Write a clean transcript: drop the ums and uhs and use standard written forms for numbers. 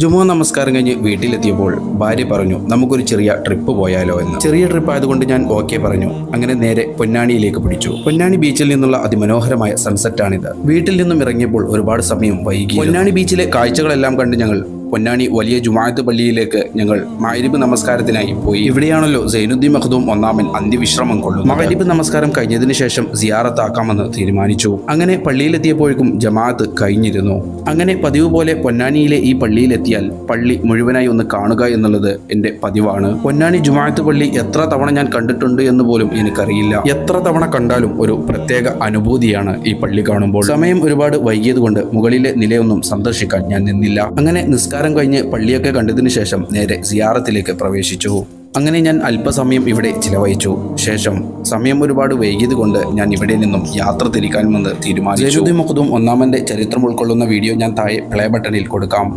ജുമുഅ നമസ്കാരം കഴിഞ്ഞ് വീട്ടിലെത്തിയപ്പോൾ ഭാര്യ പറഞ്ഞു നമുക്കൊരു ചെറിയ ട്രിപ്പ് പോയാലോ എന്ന്. ചെറിയ ട്രിപ്പ് ആയതുകൊണ്ട് ഞാൻ ഓക്കെ പറഞ്ഞു. അങ്ങനെ നേരെ പൊന്നാനിയിലേക്ക് പിടിച്ചു. പൊന്നാനി ബീച്ചിൽ നിന്നുള്ള അതിമനോഹരമായ സൺസെറ്റാണിത്. വീട്ടിൽ നിന്നും ഇറങ്ങിയപ്പോൾ ഒരുപാട് സമയം വൈകി. പൊന്നാനി ബീച്ചിലെ കാഴ്ചകളെല്ലാം കണ്ട് ഞങ്ങൾ പൊന്നാനി വലിയ ജുമാഅത്ത് പള്ളിയിലേക്ക് ഞങ്ങൾ മഗ്‌രിബ് നമസ്കാരത്തിനായി പോയി. ഇവിടെയാണല്ലോ സൈനുദ്ദീൻ മഖ്ദൂം ഒന്നാമൻ അന്ത്യവിശ്രമം കൊള്ളുന്നത്. മഗ്‌രിബ് നമസ്കാരം കഴിഞ്ഞതിന് ശേഷം സിയാറത്താക്കാമെന്ന് തീരുമാനിച്ചു. അങ്ങനെ പള്ളിയിലെത്തിയപ്പോഴേക്കും ജമാഅത്ത് കഴിഞ്ഞിരുന്നു. അങ്ങനെ പതിവ് പോലെ പൊന്നാനിയിലെ ഈ പള്ളിയിലെത്തിയാൽ പള്ളി മുഴുവനായി ഒന്ന് കാണുക എന്നുള്ളത് എൻ്റെ പതിവാണ്. പൊന്നാനി ജുമാഅത്ത് പള്ളി എത്ര തവണ ഞാൻ കണ്ടിട്ടുണ്ട് എന്ന് പോലും എനിക്കറിയില്ല. എത്ര തവണ കണ്ടാലും ഒരു പ്രത്യേക അനുഭൂതിയാണ് ഈ പള്ളി കാണുമ്പോൾ. സമയം ഒരുപാട് വൈകിയത് കൊണ്ട് മുകളിലെ നിലയൊന്നും സന്ദർശിക്കാൻ ഞാൻ നിന്നില്ല. അങ്ങനെ നിസ്കാരം കഴിഞ്ഞ് പള്ളിയൊക്കെ കണ്ടതിനു ശേഷം നേരെ സിയാറത്തിലേക്ക് പ്രവേശിച്ചു. അങ്ങനെ ഞാൻ അല്പസമയം ഇവിടെ ചിലവഴിച്ചു. ശേഷം സമയം ഒരുപാട് വൈകിയത് കൊണ്ട് ഞാൻ ഇവിടെ നിന്നും യാത്ര തിരിക്കാമെന്ന് തീരുമാനിച്ചു. സൈനുദ്ദീൻ മഖ്ദൂം ഒന്നാമന്റെ ചരിത്രം ഉൾക്കൊള്ളുന്ന വീഡിയോ ഞാൻ താഴെ പ്ലേ ബട്ടണിൽ കൊടുക്കാം.